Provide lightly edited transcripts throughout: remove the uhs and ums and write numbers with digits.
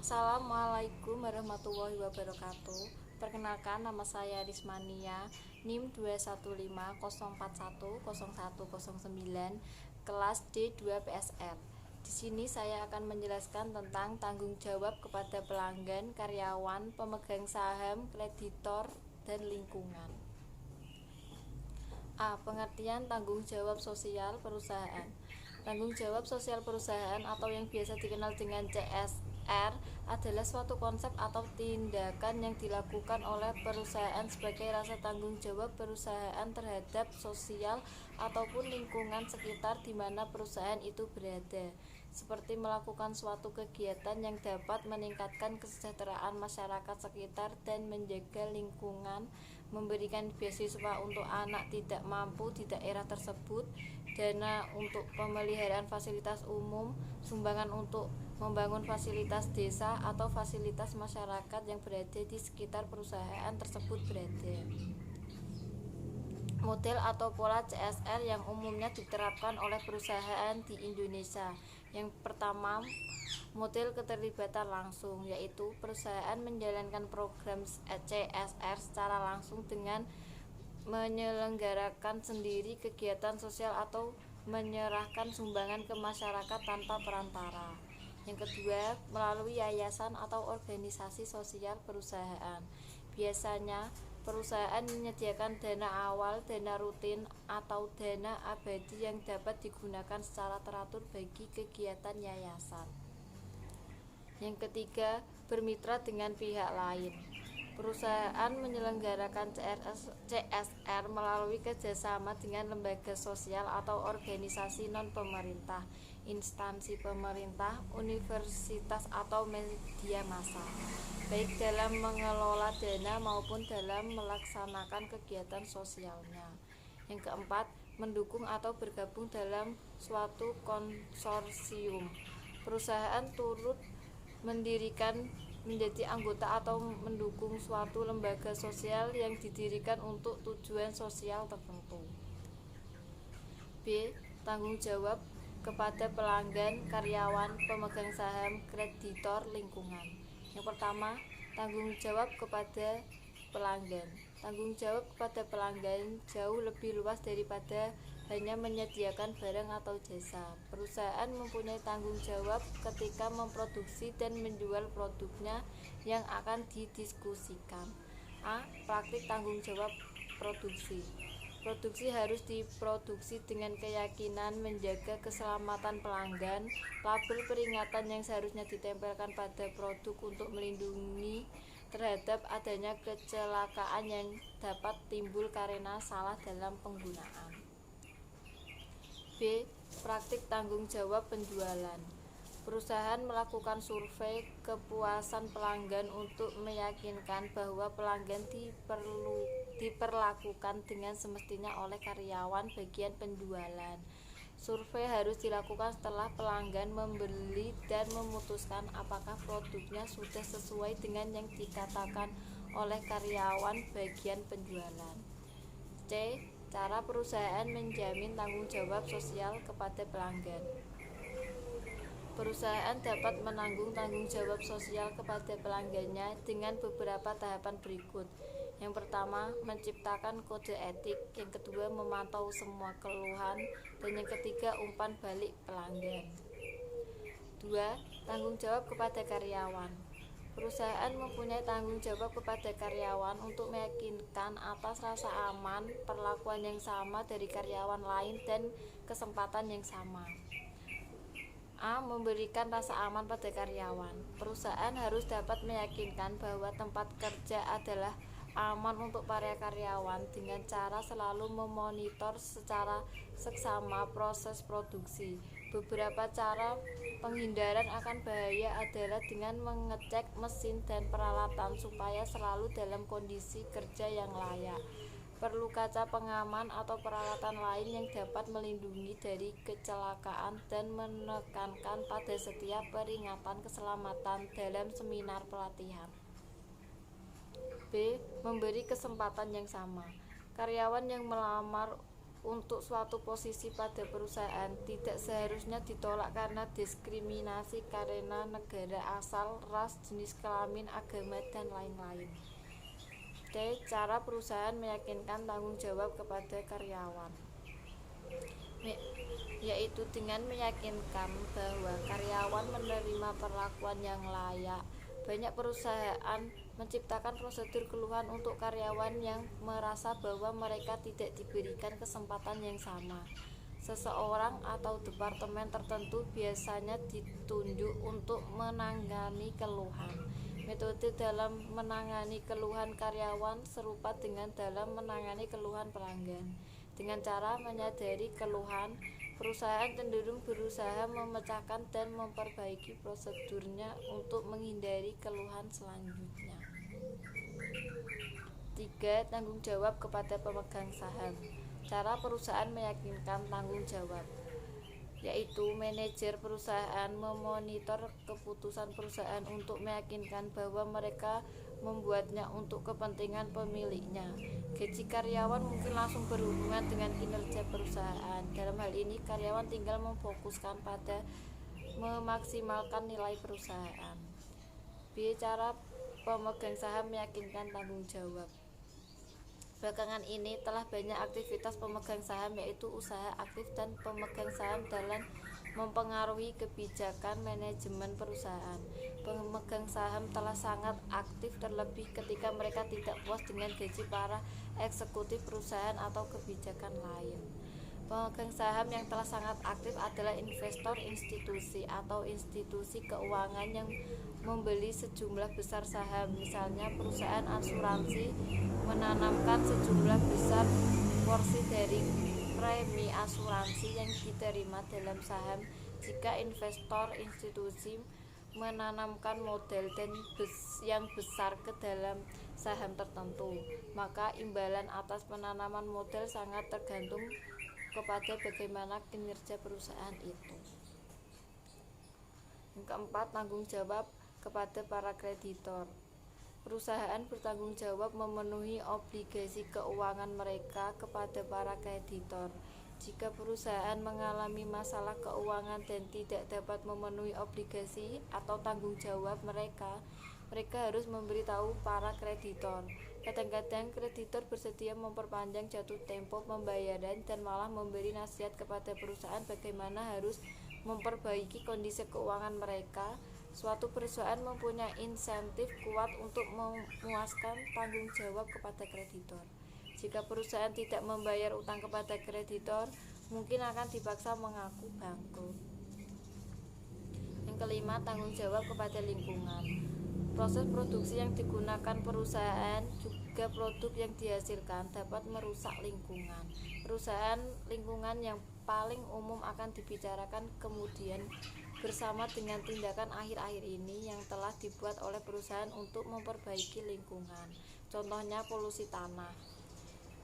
Assalamualaikum warahmatullahi wabarakatuh. Perkenalkan, nama saya Rismania, NIM 21504101009, kelas D2 PSR. Di sini saya akan menjelaskan tentang tanggung jawab kepada pelanggan, karyawan, pemegang saham, kreditor, dan lingkungan. A. Pengertian tanggung jawab sosial perusahaan. Tanggung jawab sosial perusahaan atau yang biasa dikenal dengan CSR adalah suatu konsep atau tindakan yang dilakukan oleh perusahaan sebagai rasa tanggung jawab perusahaan terhadap sosial ataupun lingkungan sekitar di mana perusahaan itu berada, seperti melakukan suatu kegiatan yang dapat meningkatkan kesejahteraan masyarakat sekitar dan menjaga lingkungan, memberikan beasiswa untuk anak tidak mampu di daerah tersebut, dana untuk pemeliharaan fasilitas umum, sumbangan untuk membangun fasilitas desa atau fasilitas masyarakat yang berada di sekitar perusahaan tersebut berada. Model atau pola CSR yang umumnya diterapkan oleh perusahaan di Indonesia. Yang pertama, model keterlibatan langsung, yaitu perusahaan menjalankan program CSR secara langsung dengan menyelenggarakan sendiri kegiatan sosial atau menyerahkan sumbangan ke masyarakat tanpa perantara. Yang kedua, melalui yayasan atau organisasi sosial perusahaan. Biasanya, perusahaan menyediakan dana awal, dana rutin, atau dana abadi yang dapat digunakan secara teratur bagi kegiatan yayasan. Yang ketiga, bermitra dengan pihak lain. Perusahaan menyelenggarakan CSR melalui kerjasama dengan lembaga sosial atau organisasi non-pemerintah, instansi pemerintah, universitas atau media massa, baik dalam mengelola dana maupun dalam melaksanakan kegiatan sosialnya. Yang keempat, mendukung atau bergabung dalam suatu konsorsium. Perusahaan turut mendirikan menjadi anggota atau mendukung suatu lembaga sosial yang didirikan untuk tujuan sosial tertentu. B. Tanggung jawab kepada pelanggan, karyawan, pemegang saham, kreditor, lingkungan. Yang pertama, tanggung jawab kepada pelanggan. Tanggung jawab kepada pelanggan jauh lebih luas daripada hanya menyediakan barang atau jasa. Perusahaan mempunyai tanggung jawab ketika memproduksi dan menjual produknya yang akan didiskusikan. A. Praktik tanggung jawab produksi. Produksi harus diproduksi dengan keyakinan menjaga keselamatan pelanggan. Label peringatan yang seharusnya ditempelkan pada produk untuk melindungi terhadap adanya kecelakaan yang dapat timbul karena salah dalam penggunaan. B. Praktik tanggung jawab penjualan. Perusahaan melakukan survei kepuasan pelanggan untuk meyakinkan bahwa pelanggan diperlakukan dengan semestinya oleh karyawan bagian penjualan. Survei harus dilakukan setelah pelanggan membeli dan memutuskan apakah produknya sudah sesuai dengan yang dikatakan oleh karyawan bagian penjualan. C. Cara perusahaan menjamin tanggung jawab sosial kepada pelanggan. Perusahaan dapat menanggung tanggung jawab sosial kepada pelanggannya dengan beberapa tahapan berikut. Yang pertama, menciptakan kode etik. Yang kedua, memantau semua keluhan. Dan yang ketiga, umpan balik pelanggan. 2. Tanggung jawab kepada karyawan. Perusahaan mempunyai tanggung jawab kepada karyawan untuk meyakinkan atas rasa aman, perlakuan yang sama dari karyawan lain, dan kesempatan yang sama. A. Memberikan rasa aman pada karyawan. Perusahaan harus dapat meyakinkan bahwa tempat kerja adalah aman untuk para karyawan dengan cara selalu memonitor secara seksama proses produksi. Beberapa cara penghindaran akan bahaya adalah dengan mengecek mesin dan peralatan supaya selalu dalam kondisi kerja yang layak. Perlu kaca pengaman atau peralatan lain yang dapat melindungi dari kecelakaan dan menekankan pada setiap peringatan keselamatan dalam seminar pelatihan. B. Memberi kesempatan yang sama. Karyawan yang melamar untuk suatu posisi pada perusahaan tidak seharusnya ditolak karena diskriminasi karena negara asal, ras, jenis kelamin, agama, dan lain-lain. D. Cara perusahaan meyakinkan tanggung jawab kepada karyawan, yaitu dengan meyakinkan bahwa karyawan menerima perlakuan yang layak. Banyak perusahaan menciptakan prosedur keluhan untuk karyawan yang merasa bahwa mereka tidak diberikan kesempatan yang sama. Seseorang atau departemen tertentu biasanya ditunjuk untuk menangani keluhan. Metode dalam menangani keluhan karyawan serupa dengan dalam menangani keluhan pelanggan. Dengan cara menyadari keluhan, perusahaan cenderung berusaha memecahkan dan memperbaiki prosedurnya untuk menghindari keluhan selanjutnya. 3. Tanggung jawab kepada pemegang saham. Cara perusahaan meyakinkan tanggung jawab, yaitu manajer perusahaan memonitor keputusan perusahaan untuk meyakinkan bahwa mereka membuatnya untuk kepentingan pemiliknya. Gaji karyawan mungkin langsung berhubungan dengan kinerja perusahaan. Dalam hal ini, karyawan tinggal memfokuskan pada memaksimalkan nilai perusahaan. B. Cara pemegang saham meyakinkan tanggung jawab. Belakangan ini telah banyak aktivitas pemegang saham, yaitu usaha aktif dan pemegang saham dalam mempengaruhi kebijakan manajemen perusahaan. Pemegang saham telah sangat aktif terlebih ketika mereka tidak puas dengan gaji para eksekutif perusahaan atau kebijakan lain. Pemegang saham yang telah sangat aktif adalah investor institusi atau institusi keuangan yang membeli sejumlah besar saham. Misalnya perusahaan asuransi menanamkan sejumlah besar porsi dari premi asuransi yang diterima dalam saham. Jika investor institusi menanamkan modal yang besar ke dalam saham tertentu, maka imbalan atas penanaman modal sangat tergantung kepada bagaimana kinerja perusahaan itu. Yang keempat, tanggung jawab kepada para kreditor. Perusahaan bertanggung jawab memenuhi obligasi keuangan mereka kepada para kreditor. Jika perusahaan mengalami masalah keuangan dan tidak dapat memenuhi obligasi atau tanggung jawab mereka harus memberitahu para kreditor. Kadang-kadang kreditor bersedia memperpanjang jatuh tempo pembayaran dan malah memberi nasihat kepada perusahaan bagaimana harus memperbaiki kondisi keuangan mereka. Suatu perusahaan mempunyai insentif kuat untuk memuaskan tanggung jawab kepada kreditor. Jika perusahaan tidak membayar utang kepada kreditor, mungkin akan dipaksa mengaku bangkrut. Yang kelima, tanggung jawab kepada lingkungan. Proses produksi yang digunakan perusahaan juga produk yang dihasilkan dapat merusak lingkungan. Perusahaan lingkungan yang paling umum akan dibicarakan kemudian bersama dengan tindakan akhir-akhir ini yang telah dibuat oleh perusahaan untuk memperbaiki lingkungan. Contohnya polusi tanah.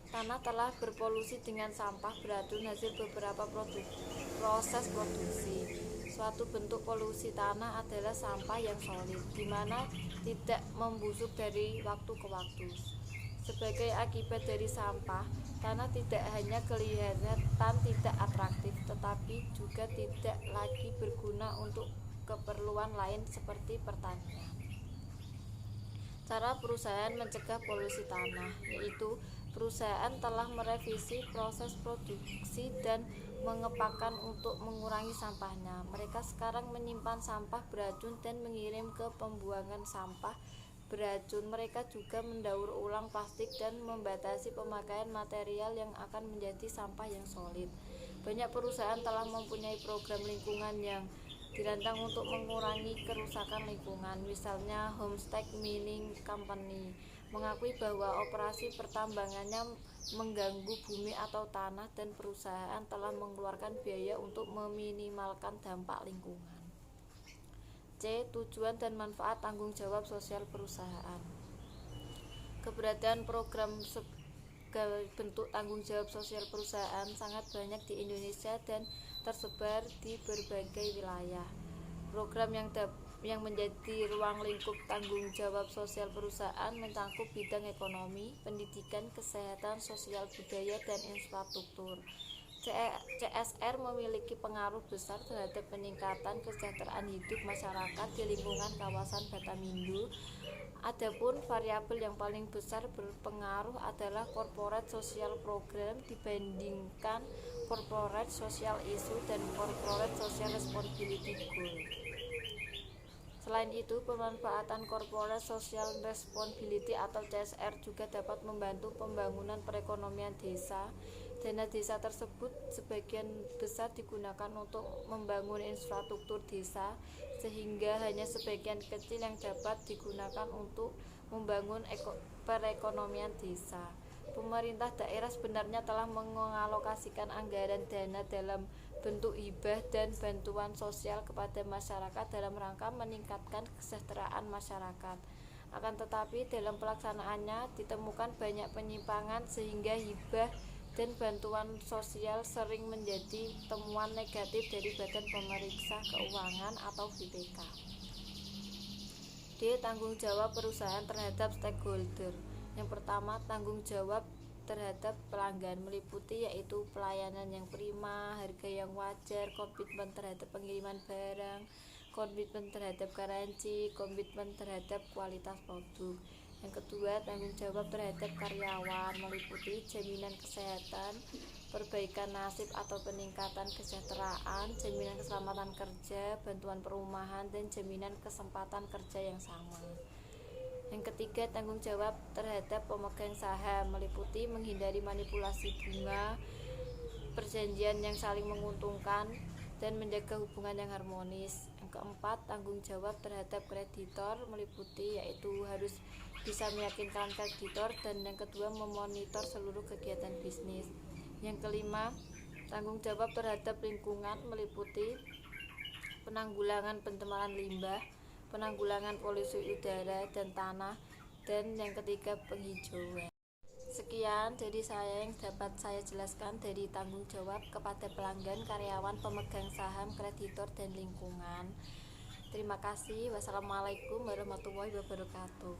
Tanah telah berpolusi dengan sampah beracun hasil beberapa proses produksi. Suatu bentuk polusi tanah adalah sampah yang solid, di mana tidak membusuk dari waktu ke waktu. Sebagai akibat dari sampah, tanah tidak hanya kelihatan tidak atraktif, tetapi juga tidak lagi berguna untuk keperluan lain seperti pertanian. Cara perusahaan mencegah polusi tanah, yaitu perusahaan telah merevisi proses produksi dan mengepakkan untuk mengurangi sampahnya. Mereka sekarang menyimpan sampah beracun dan mengirim ke pembuangan sampah beracun. Mereka juga mendaur ulang plastik dan membatasi pemakaian material yang akan menjadi sampah yang solid. Banyak perusahaan telah mempunyai program lingkungan yang dirancang untuk mengurangi kerusakan lingkungan. Misalnya Homestake Mining Company mengakui bahwa operasi pertambangannya mengganggu bumi atau tanah dan perusahaan telah mengeluarkan biaya untuk meminimalkan dampak lingkungan. C. Tujuan dan manfaat tanggung jawab sosial perusahaan. Keberadaan program segala bentuk tanggung jawab sosial perusahaan sangat banyak di Indonesia dan tersebar di berbagai wilayah. Program yang menjadi ruang lingkup tanggung jawab sosial perusahaan mencakup bidang ekonomi, pendidikan, kesehatan, sosial budaya, dan infrastruktur. CSR memiliki pengaruh besar terhadap peningkatan kesejahteraan hidup masyarakat di lingkungan kawasan Batamindo. Adapun variabel yang paling besar berpengaruh adalah corporate social program dibandingkan corporate social issue dan corporate social responsibility goal. Selain itu, pemanfaatan corporate social responsibility atau CSR juga dapat membantu pembangunan perekonomian desa. Dana desa tersebut sebagian besar digunakan untuk membangun infrastruktur desa, sehingga hanya sebagian kecil yang dapat digunakan untuk membangun perekonomian desa. Pemerintah daerah sebenarnya telah mengalokasikan anggaran dana dalam bentuk hibah dan bantuan sosial kepada masyarakat dalam rangka meningkatkan kesejahteraan masyarakat. Akan tetapi dalam pelaksanaannya ditemukan banyak penyimpangan sehingga hibah dan bantuan sosial sering menjadi temuan negatif dari Badan Pemeriksa Keuangan atau BPK. D. Tanggung jawab perusahaan terhadap stakeholder. Yang pertama, tanggung jawab terhadap pelanggan meliputi yaitu pelayanan yang prima, harga yang wajar, komitmen terhadap pengiriman barang, komitmen terhadap garansi, komitmen terhadap kualitas produk. Yang kedua, tanggung jawab terhadap karyawan meliputi jaminan kesehatan, perbaikan nasib atau peningkatan kesejahteraan, jaminan keselamatan kerja, bantuan perumahan, dan jaminan kesempatan kerja yang sama. Yang ketiga, tanggung jawab terhadap pemegang saham meliputi menghindari manipulasi bunga, perjanjian yang saling menguntungkan, dan menjaga hubungan yang harmonis. Yang keempat, tanggung jawab terhadap kreditor meliputi yaitu harus bisa meyakinkan kreditor, dan yang kedua memonitor seluruh kegiatan bisnis. Yang kelima, tanggung jawab terhadap lingkungan meliputi penanggulangan pencemaran limbah, penanggulangan polusi udara dan tanah, dan yang ketiga penghijauan. Sekian dari saya yang dapat saya jelaskan dari tanggung jawab kepada pelanggan, karyawan, pemegang saham, kreditor, dan lingkungan. Terima kasih. Wassalamualaikum warahmatullahi wabarakatuh.